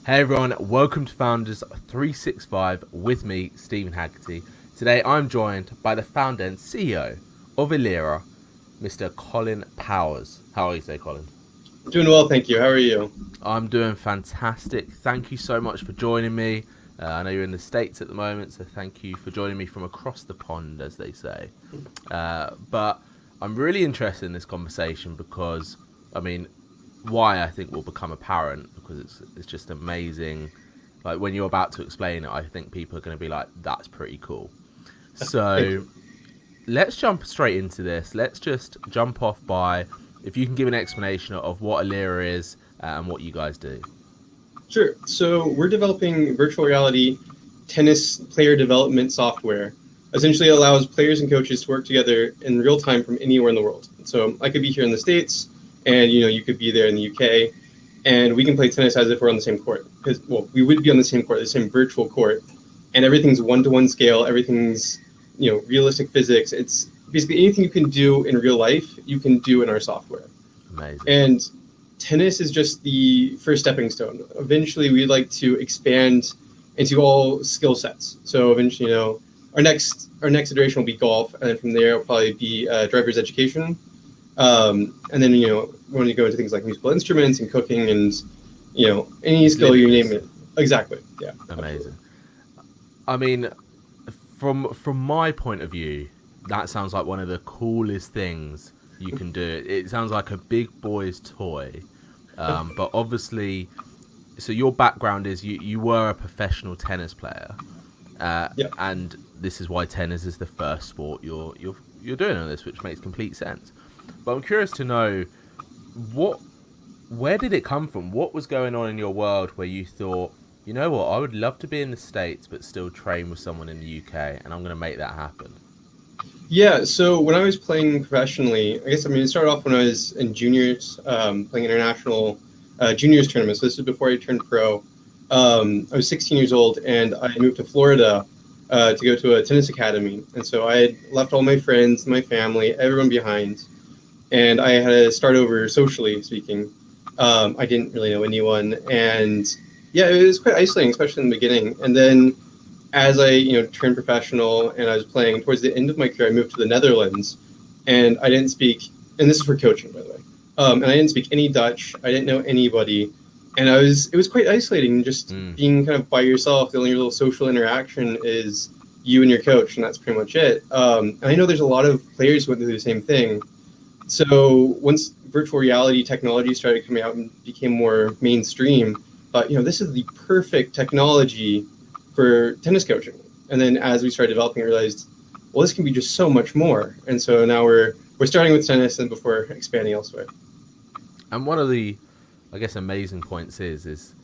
Hey everyone, welcome to Founders 365 with me, Stephen Haggerty. Today I'm joined by the founder and CEO of Ellyra, Mr. Collin Powers. How are you today, Colin? Doing well, thank you. How are you? I'm doing fantastic. Thank you so much for joining me. I know you're in the States at the moment, so thank you for joining me from across the pond, as they say. But I'm really interested in this conversation because, why I think will become apparent because it's just amazing. Like when you're about to explain it, I think people are going to be like, "That's pretty cool." Thank So you. let's jump straight into this. Let's just jump off by if you can give an explanation of what Ellyra is and what you guys do. Sure. So we're developing virtual reality tennis player development software. Essentially allows players and coaches to work together in real time from anywhere in the world. So I could be here in the States and you could be there in the UK and we can play tennis as if we're on the same court. Because we would be on the same court, the same virtual court, and everything's one-to-one scale, everything's realistic physics. It's basically anything you can do in real life, you can do in our software. Amazing. And tennis is just the first stepping stone. Eventually, we'd like to expand into all skill sets. So eventually, our next iteration will be golf, and then from there, it'll probably be driver's education. And then we want to go into things like musical instruments and cooking, and any It's skill you name limitless. it. Exactly. Yeah. Absolutely. Amazing. I mean, from my point of view, that sounds like one of the coolest things you can do. It sounds like a big boy's toy, but obviously, so your background is you were a professional tennis player, Yeah. and this is why tennis is the first sport you're doing on this, which makes complete sense. But I'm curious to know what where did it come from? What was going on in your world where you thought, you know what, I would love to be in the States but still train with someone in the UK, and I'm going to make that happen. Yeah, so when I was playing professionally, it started off when I was in juniors, playing international juniors tournaments. So this is before I turned pro. I was 16 years old and I moved to Florida to go to a tennis academy. And so I had left all my friends, my family, everyone behind, and I had to start over socially speaking. I didn't really know anyone, and yeah, it was quite isolating, especially in the beginning. And then as I turned professional and I was playing towards the end of my career, I moved to the Netherlands, and I didn't speak. And this is for coaching, by the way. And I didn't speak any Dutch. I didn't know anybody, and it was quite isolating, just Mm. being kind of by yourself. The only little social interaction is you and your coach, and that's pretty much it. And I know there's a lot of players who went through the same thing. So once virtual reality technology started coming out and became more mainstream, this is the perfect technology for tennis coaching. And then as we started developing, I realized, well, this can be just so much more. And so now we're starting with tennis and before expanding elsewhere. And one of the, I guess, amazing points is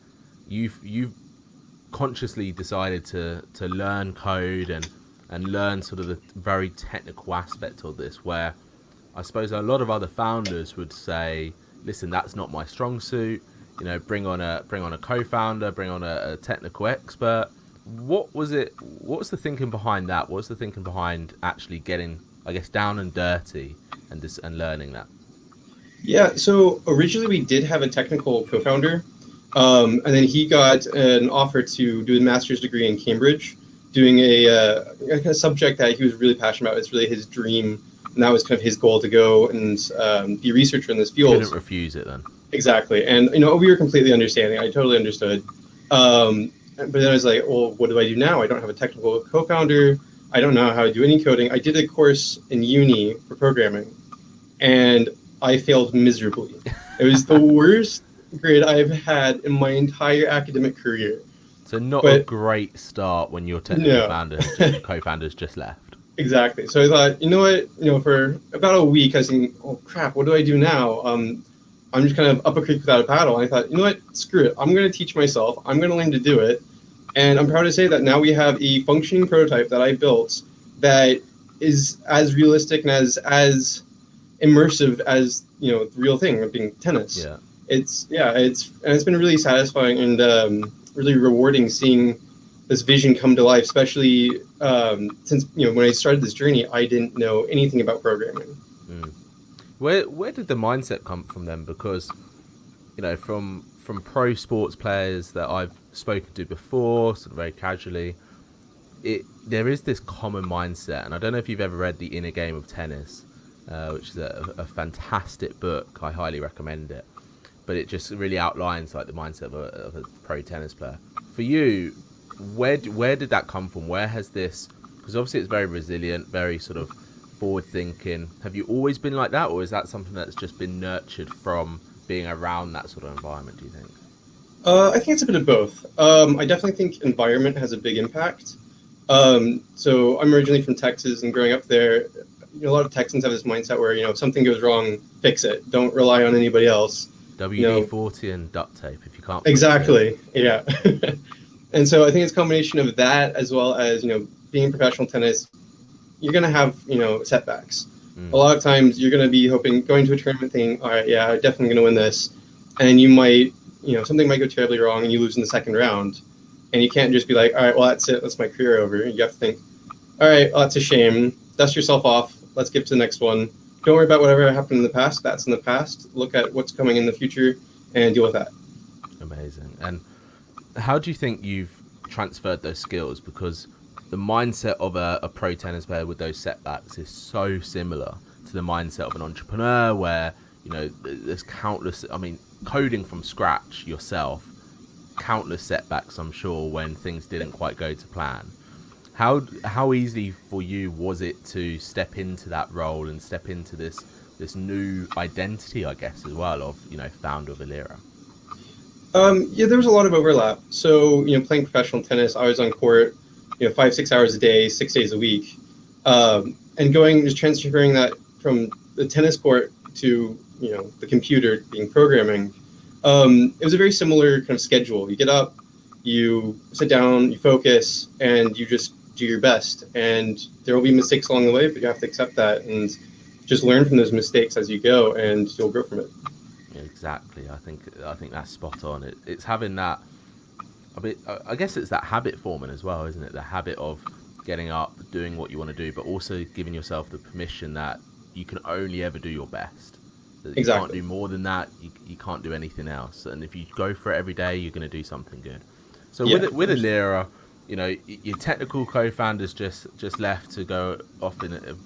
you've consciously decided to learn code and learn sort of the very technical aspect of this, where I suppose a lot of other founders would say, listen, that's not my strong suit. Bring on a co-founder, bring on a technical expert. What was it? What was the thinking behind that? What was the thinking behind actually getting, I guess, down and dirty and learning that? Yeah, so originally we did have a technical co-founder, and then he got an offer to do a master's degree in Cambridge, doing a subject that he was really passionate about. It's really his dream, and that was kind of his goal to go and be a researcher in this field. Couldn't refuse it then. Exactly, and we were completely understanding. I totally understood. But then I was like, well, what do I do now? I don't have a technical co-founder. I don't know how to do any coding. I did a course in uni for programming, and I failed miserably. It was the worst grade I've had in my entire academic career. So not a But great start when your technical no, founder has just co-founder's just left. exactly. So I thought, you know what? For about a week, I was thinking, oh crap, what do I do now? I'm just kind of up a creek without a paddle. And I thought, you know what? Screw it. I'm going to teach myself. I'm going to learn to do it. And I'm proud to say that now we have a functioning prototype that I built that is as realistic and as immersive as the real thing of being tennis. Yeah. It's been really satisfying and really rewarding seeing this vision come to life, especially since when I started this journey, I didn't know anything about programming. Mm. Where did the mindset come from then? Because from pro sports players that I've spoken to before, sort of very casually, there is this common mindset, and I don't know if you've ever read The Inner Game of Tennis, which is a fantastic book. I highly recommend it. But it just really outlines like the mindset of a pro tennis player. For you, where did that come from? Where has this? Because obviously it's very resilient, very sort of forward thinking. Have you always been like that, or is that something that's just been nurtured from being around that sort of environment? Do you think? I think it's a bit of both. I definitely think environment has a big impact. So I'm originally from Texas, and growing up there, a lot of Texans have this mindset where if something goes wrong, fix it. Don't rely on anybody else. WD-40 and duct tape if you can't. Exactly. Yeah. And so I think it's a combination of that as well as being in professional tennis. You're gonna have setbacks. A lot of times you're gonna be going to a tournament thinking, all right, yeah, I'm definitely gonna win this, and you might something might go terribly wrong and you lose in the second round, and you can't just be like, all right, well that's it, that's my career over. You have to think, all right, well, that's a shame. Dust yourself off. Let's get to the next one. Don't worry about whatever happened in the past. That's in the past. Look at what's coming in the future and deal with that. Amazing. And how do you think you've transferred those skills? Because the mindset of a pro tennis player with those setbacks is so similar to the mindset of an entrepreneur where, there's countless, coding from scratch yourself, countless setbacks, I'm sure, when things didn't quite go to plan. How easy for you was it to step into that role and step into this new identity, I guess, as well, of founder of Ellyra? Yeah, there was a lot of overlap. So playing professional tennis, I was on court 5-6 hours a day, 6 days a week, and just transferring that from the tennis court to the computer being programming. It was a very similar kind of schedule. You get up, you sit down, you focus, and you just do your best. And there will be mistakes along the way, but you have to accept that and just learn from those mistakes as you go, and you'll grow from it. Exactly. I think that's spot on. It's having that. I guess it's that habit forming as well, isn't it? The habit of getting up, doing what you want to do, but also giving yourself the permission that you can only ever do your best. That you can't do more than that. You can't do anything else. And if you go for it every day, you're going to do something good. So with Ellyra, your technical co-founder's just left to go off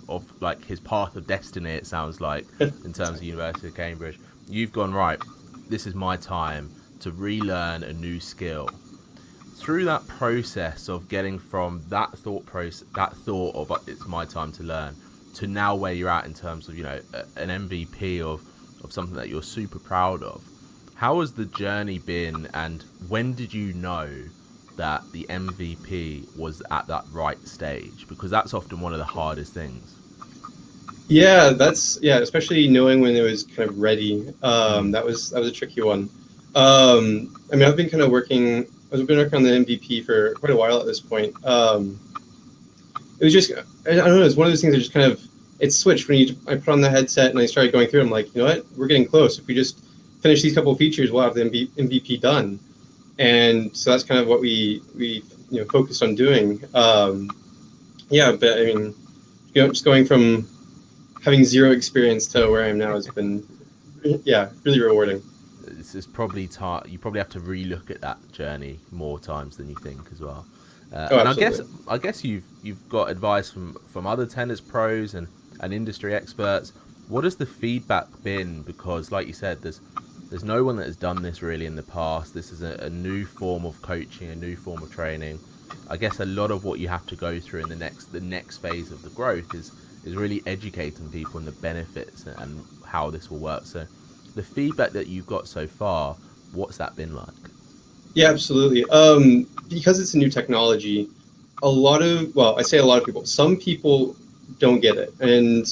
off like his path of destiny. It sounds like in terms of University of Cambridge. You've gone, right, this is my time to relearn a new skill. Through that process of getting from that thought of it's my time to learn, to now where you're at in terms of an MVP of something that you're super proud of, how has the journey been, and when did you know that the MVP was at that right stage? Because that's often one of the hardest things. Yeah, especially knowing when it was kind of ready. That was a tricky one. I've been kind of working. I've been working on the MVP for quite a while at this point. It was just, I don't know. It's one of those things that just kind of it switched when I put on the headset and I started going through. I'm like, you know what? We're getting close. If we just finish these couple of features, we'll have the MVP done. And so that's kind of what we focused on doing. But just going from having zero experience to where I am now has been, really rewarding. This is probably you probably have to relook at that journey more times than you think as well. And I guess you've got advice from other tennis pros and industry experts. What has the feedback been? Because like you said, there's no one that has done this really in the past. This is a new form of coaching, a new form of training. I guess a lot of what you have to go through in the next phase of the growth is really educating people on the benefits and how this will work. So the feedback that you've got so far, what's that been like? Yeah, absolutely. Because it's a new technology, I say a lot of people, some people don't get it. And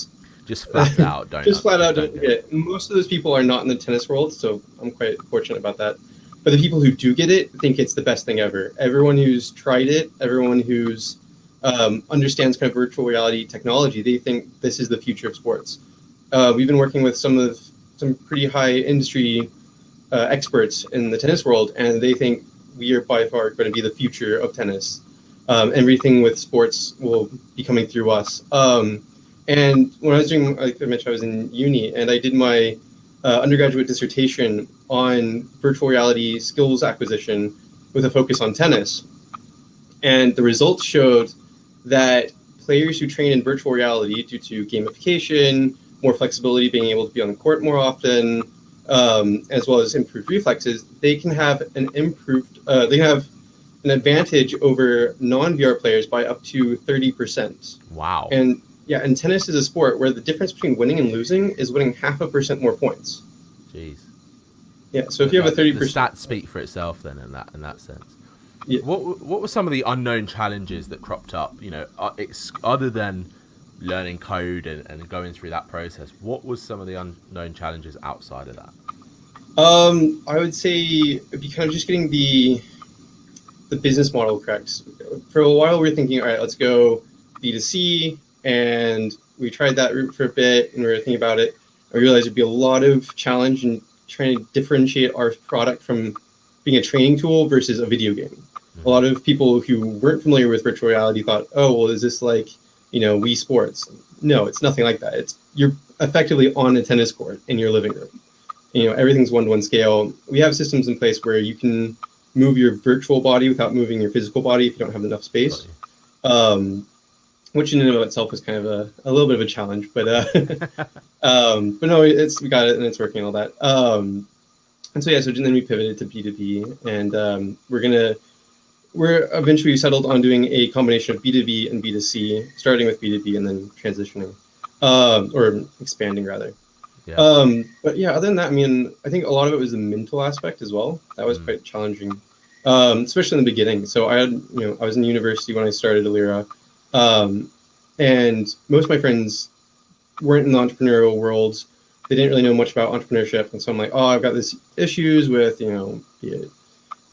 just flat out don't get it. Most of those people are not in the tennis world, so I'm quite fortunate about that. But the people who do get it think it's the best thing ever. Everyone who's tried it, everyone who's understands kind of virtual reality technology, they think this is the future of sports. We've been working with some pretty high industry experts in the tennis world, and they think we are by far going to be the future of tennis. Everything with sports will be coming through us. And when I was doing, like I mentioned, I was in uni, and I did my undergraduate dissertation on virtual reality skills acquisition with a focus on tennis. And the results showed that players who train in virtual reality due to gamification, more flexibility, being able to be on the court more often, as well as improved reflexes, they can have an advantage over non-VR players by up to 30%. Wow. And yeah, and tennis is a sport where the difference between winning and losing is winning 0.5% more points. Jeez. Yeah, so if you have a 30%, the stats speak for itself then in that sense. Yeah. What were some of the unknown challenges that cropped up? Other than learning code and going through that process, what was some of the unknown challenges outside of that? I would say it'd be kind of just getting the business model correct. For a while, we were thinking, all right, let's go B2C, and we tried that route for a bit, and we were thinking about it. I realized there'd be a lot of challenge in trying to differentiate our product from being a training tool versus a video game. A lot of people who weren't familiar with virtual reality thought, oh, well, is this like, Wii Sports? No, it's nothing like that. You're effectively on a tennis court in your living room. Everything's one-to-one scale. We have systems in place where you can move your virtual body without moving your physical body if you don't have enough space, which in and of itself is kind of a little bit of a challenge. But no, we got it and it's working, all that. And so then we pivoted to B2B, and we're eventually settled on doing a combination of B2B and B2C, starting with B2B and then transitioning, or expanding rather. Yeah. But yeah, other than that, I think a lot of it was the mental aspect as well. That was quite challenging, especially in the beginning. So I was in university when I started Ellyra, and most of my friends weren't in the entrepreneurial world. They didn't really know much about entrepreneurship, and so I'm like, oh, I've got these issues with, be it,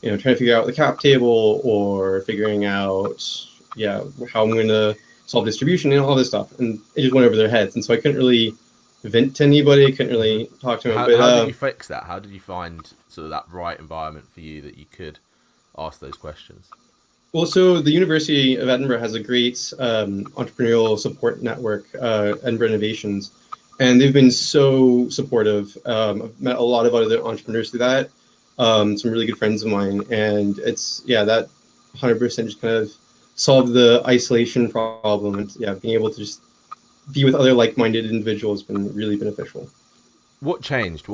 trying to figure out the cap table or figuring out, how I'm going to solve distribution and all this stuff, and it just went over their heads, and so I couldn't really vent to anybody. I couldn't really talk to them. How did you fix that? How did you find sort of that right environment for you that you could ask those questions? Well, so the University of Edinburgh has a great entrepreneurial support network, Edinburgh Innovations, and they've been so supportive. I've met a lot of other entrepreneurs through that, some really good friends of mine, and that 100% just kind of solved the isolation problem, and being able to just be with other like-minded individuals has been really beneficial. What changed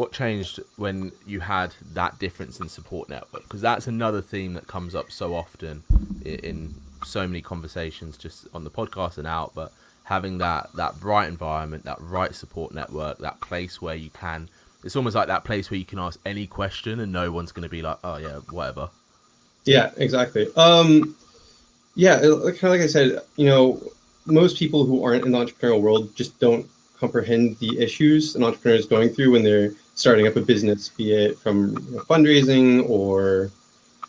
when you had that difference in support network? Because that's another theme that comes up so often in so many conversations just on the podcast and out, but having that right environment, that right support network, that place where you can, it's almost like that place where you can ask any question and no one's going to be like, oh yeah, whatever. Yeah, exactly. Kind of like I said, most people who aren't in the entrepreneurial world just don't comprehend the issues an entrepreneur is going through when they're starting up a business, be it from fundraising or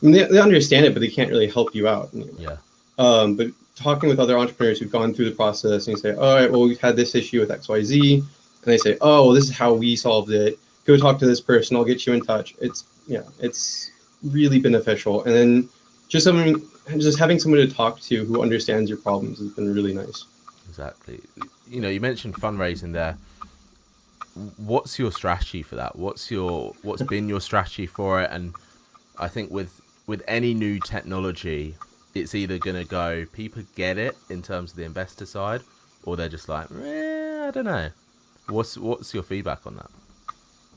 they understand it, but they can't really help you out. Yeah. But talking with other entrepreneurs who've gone through the process, and you say, all right, well, we've had this issue with XYZ, and they say, oh, well, this is how we solved it. Go talk to this person. I'll get you in touch. It's really beneficial. And then just having someone to talk to who understands your problems has been really nice. Exactly. You mentioned fundraising there. What's your strategy for that? What's been your strategy for it? And I think with any new technology, it's either going to go, people get it in terms of the investor side, or they're just like, I don't know. What's your feedback on that?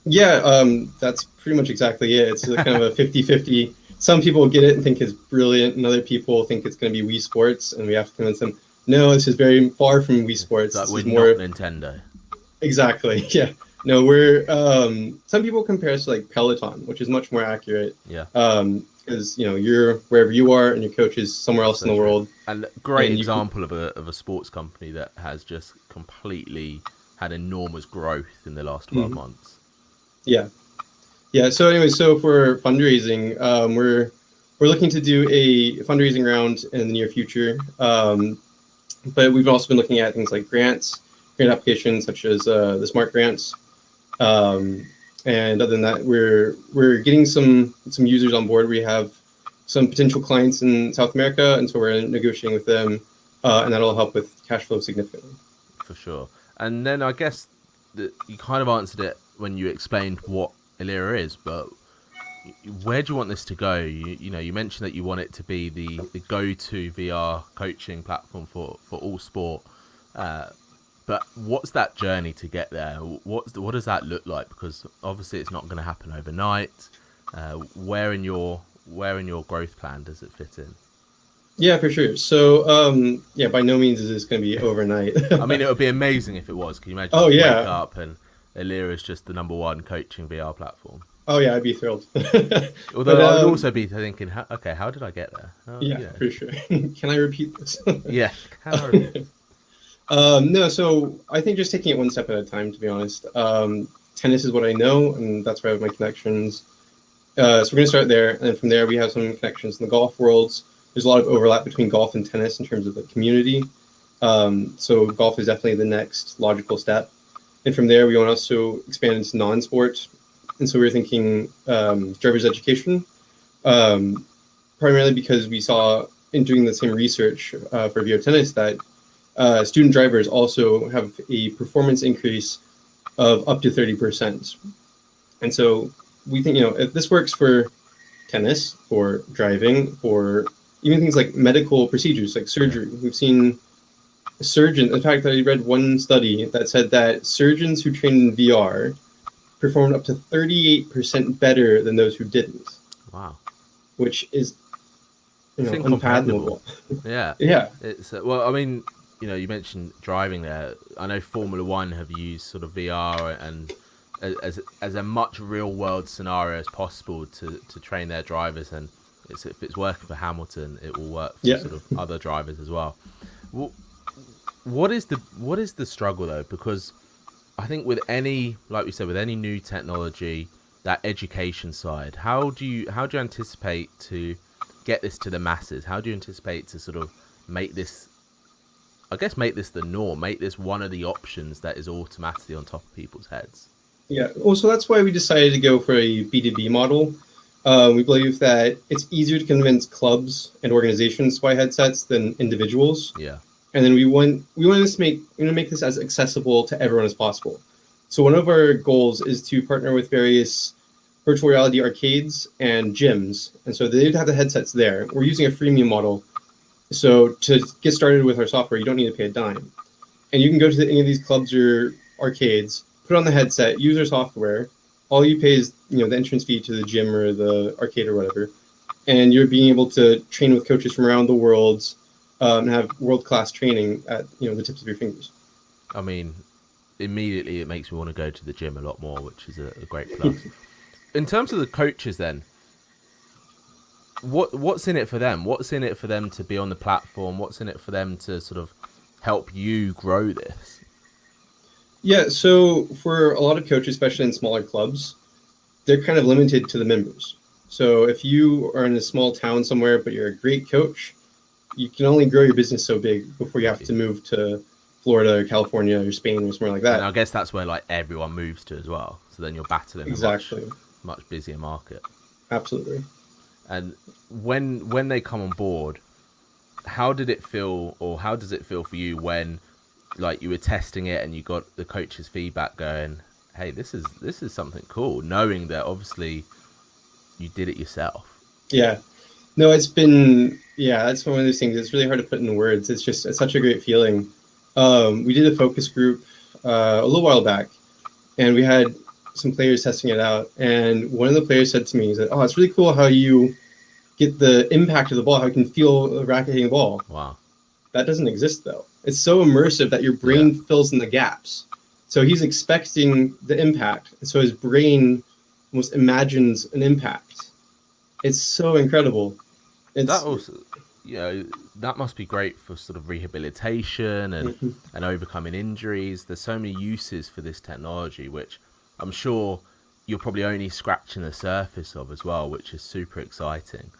Yeah, that's pretty much exactly it. It's kind of a 50-50. Some people get it and think it's brilliant, and other people think it's going to be Wii Sports, and we have to convince them, no, this is very far from Wii Sports. That we're more not Nintendo. Exactly. Yeah. No, we're some people compare us to like Peloton, which is much more accurate. Yeah. Because you're wherever you are, and your coach is somewhere else in the world. And great example of a sports company that has just completely had enormous growth in the last 12 months. Yeah. Yeah. So anyway, for fundraising, we're looking to do a fundraising round in the near future. But we've also been looking at things like grant applications, such as the Smart Grants. And other than that, we're getting some users on board. We have some potential clients in South America, and so we're negotiating with them, and that'll help with cash flow significantly. For sure. And then I guess that you kind of answered it when you explained what Ellyra is, but where do you want this to go? You mentioned that you want it to be the go-to VR coaching platform for all sport. But what's that journey to get there? What does that look like? Because obviously it's not going to happen overnight. Where in your growth plan does it fit in? Yeah, for sure. So, yeah, by no means is this going to be overnight. I mean, it would be amazing if it was. Can you imagine Oh you wake yeah, up and Ellyra is just the number one coaching VR platform? oh yeah, I'd be thrilled. But Although I would also be thinking, okay, how did I get there? yeah, for sure. Can I repeat this? Yeah, can I repeat? No, so I think just taking it one step at a time, to be honest. Tennis is what I know, and that's where I have my connections. So we're going to start there, and then from there we have some connections in the golf worlds. There's a lot of overlap between golf and tennis in terms of the community. So golf is definitely the next logical step. And from there, we want to also expand into non-sport. And so we were thinking driver's education, primarily because we saw in doing the same research for VR tennis that student drivers also have a performance increase of up to 30%. And so we think, if this works for tennis, for driving, for even things like medical procedures, like surgery, we've seen surgeons. In fact, I read one study that said that surgeons who trained in VR performed up to 38% better than those who didn't. Wow, Which is, it's unfathomable. Yeah, Yeah. it's well. I mean, you mentioned driving there. I know Formula One have used sort of VR and as a much real world scenario as possible to train their drivers, and if it's working for Hamilton, it will work for sort of other drivers as well. What is the struggle though? Because I think with any, like we said, with any new technology, that education side, how do you anticipate to get this to the masses? How do you anticipate to sort of make this the norm, make this one of the options that is automatically on top of people's heads? Yeah. Well, so that's why we decided to go for a B2B model. We believe that it's easier to convince clubs and organizations to buy headsets than individuals. Yeah. And then we want to make this as accessible to everyone as possible. So one of our goals is to partner with various virtual reality arcades and gyms, and so they'd have the headsets there. We're using a freemium model, so to get started with our software, you don't need to pay a dime, and you can go to any of these clubs or arcades, put on the headset, use our software. All you pay is the entrance fee to the gym or the arcade or whatever, and you're being able to train with coaches from around the world. And have world-class training at the tips of your fingers. I mean, immediately it makes me want to go to the gym a lot more, which is a great plus. In terms of the coaches, then, what's in it for them? What's in it for them to be on the platform? What's in it for them to sort of help you grow this? Yeah, so for a lot of coaches, especially in smaller clubs, they're kind of limited to the members. So if you are in a small town somewhere, but you're a great coach, you can only grow your business so big before you have to move to Florida or California or Spain or somewhere like that. And I guess that's where like everyone moves to as well. So then you're battling exactly a much busier market. Absolutely. And when they come on board, how did it feel, or how does it feel for you when like you were testing it and you got the coach's feedback going, hey, this is something cool, knowing that obviously you did it yourself? Yeah. No, it's been, that's one of those things. It's really hard to put into words. It's such a great feeling. We did a focus group a little while back, and we had some players testing it out. And one of the players said to me, he said, "Oh, it's really cool how you get the impact of the ball, how you can feel the racket hitting the ball." Wow. That doesn't exist, though. It's so immersive that your brain fills in the gaps. So he's expecting the impact, and so his brain almost imagines an impact. It's so incredible. That also, that must be great for sort of rehabilitation and overcoming injuries. There's so many uses for this technology, which I'm sure you're probably only scratching the surface of as well, which is super exciting.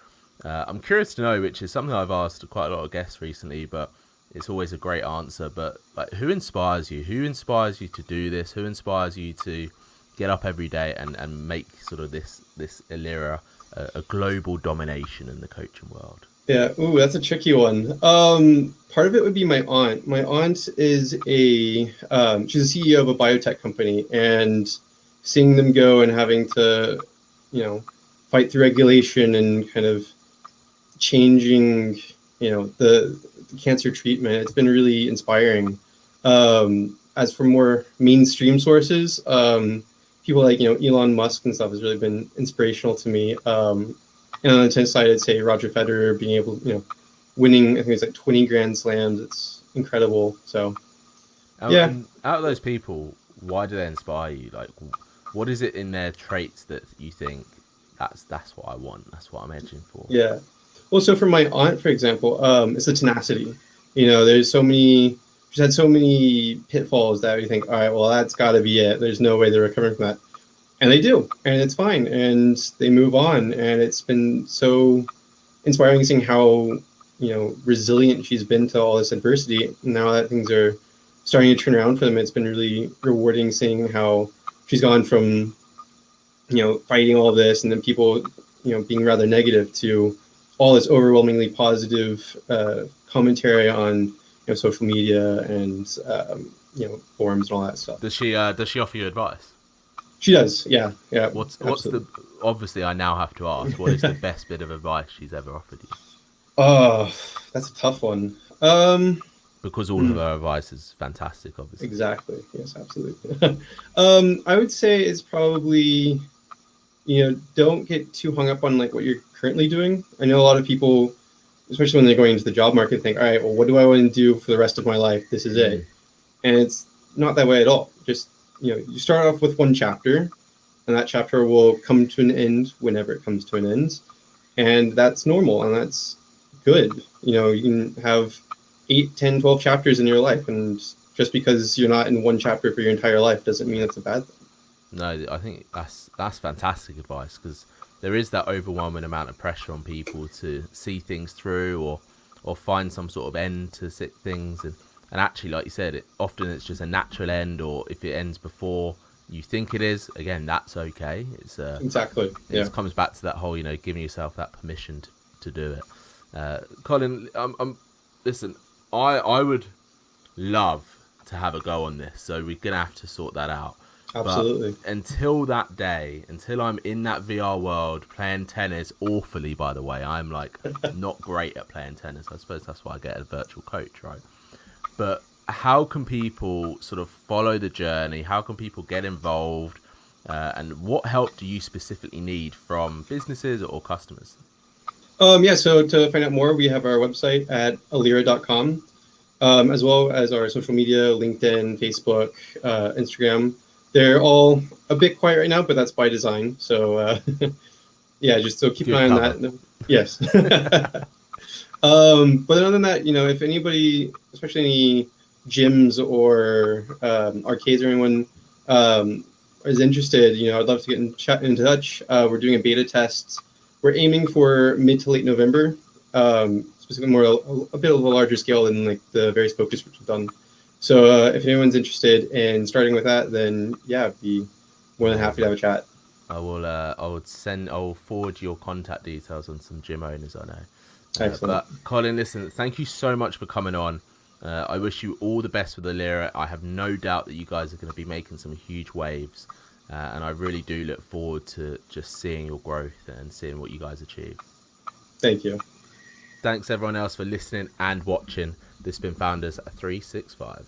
I'm curious to know, which is something I've asked quite a lot of guests recently, but it's always a great answer. But like, who inspires you? Who inspires you to do this? Who inspires you to get up every day and make sort of this Ellyra a global domination in the coaching world? Yeah, ooh, that's a tricky one. Part of it would be my aunt. My aunt is she's a CEO of a biotech company, and seeing them go and having to, fight through regulation and kind of changing, the cancer treatment. It's been really inspiring. As for more mainstream sources, people like, Elon Musk and stuff has really been inspirational to me. And on the tennis side, I'd say Roger Federer being able, winning, I think it's like 20 Grand Slams. It's incredible. So, yeah. And out of those people, why do they inspire you? Like, what is it in their traits that you think that's what I want? That's what I'm edging for. Yeah. Well, so for my aunt, for example, it's the tenacity. She's had so many pitfalls that we think, all right, well, that's got to be it. There's no way they're recovering from that. And they do, and it's fine. And they move on. And it's been so inspiring seeing how, resilient she's been to all this adversity. Now that things are starting to turn around for them, it's been really rewarding seeing how she's gone from, fighting all of this and then people, being rather negative to all this overwhelmingly positive commentary on, social media and, forums and all that stuff. Does she offer you advice? She does, yeah. What's the obviously I now have to ask, what is the best bit of advice she's ever offered you? Oh, that's a tough one. Because all of her advice is fantastic, obviously. Exactly. Yes, absolutely. I would say it's probably, don't get too hung up on like what you're currently doing. I know a lot of people, especially when they're going into the job market, think, all right, well, what do I want to do for the rest of my life? This is it. And it's not that way at all. Just, you start off with one chapter, and that chapter will come to an end whenever it comes to an end. And that's normal, and that's good. You can have 8, 10, 12 chapters in your life, and just because you're not in one chapter for your entire life doesn't mean it's a bad thing. No, I think that's fantastic advice, because there is that overwhelming amount of pressure on people to see things through or find some sort of end to things, and actually, like you said, often it's just a natural end, or if it ends before you think it is, again, that's okay. It's exactly. It comes back to that whole, giving yourself that permission to do it. Collin, listen, I would love to have a go on this, so we're gonna have to sort that out. Absolutely. But until that day, until I'm in that VR world playing tennis awfully, by the way, I'm like not great at playing tennis. I suppose that's why I get a virtual coach, right? But how can people sort of follow the journey? How can people get involved? And what help do you specifically need from businesses or customers? So to find out more, we have our website at Ellyra.com, as well as our social media, LinkedIn, Facebook, Instagram. They're all a bit quiet right now, but that's by design. So, just so keep an eye on that. Yes. But other than that, if anybody, especially any gyms or arcades or anyone is interested, I'd love to get in touch. We're doing a beta test. We're aiming for mid to late November, specifically more a bit of a larger scale than like the various focus groups we've done. So if anyone's interested in starting with that, then I'd be more than happy to have a chat. I'll forward your contact details on some gym owners I know. Excellent. But Collin, listen, thank you so much for coming on. I wish you all the best with Ellyra. I have no doubt that you guys are going to be making some huge waves. And I really do look forward to just seeing your growth and seeing what you guys achieve. Thank you. Thanks everyone else for listening and watching. This has been Founders 365.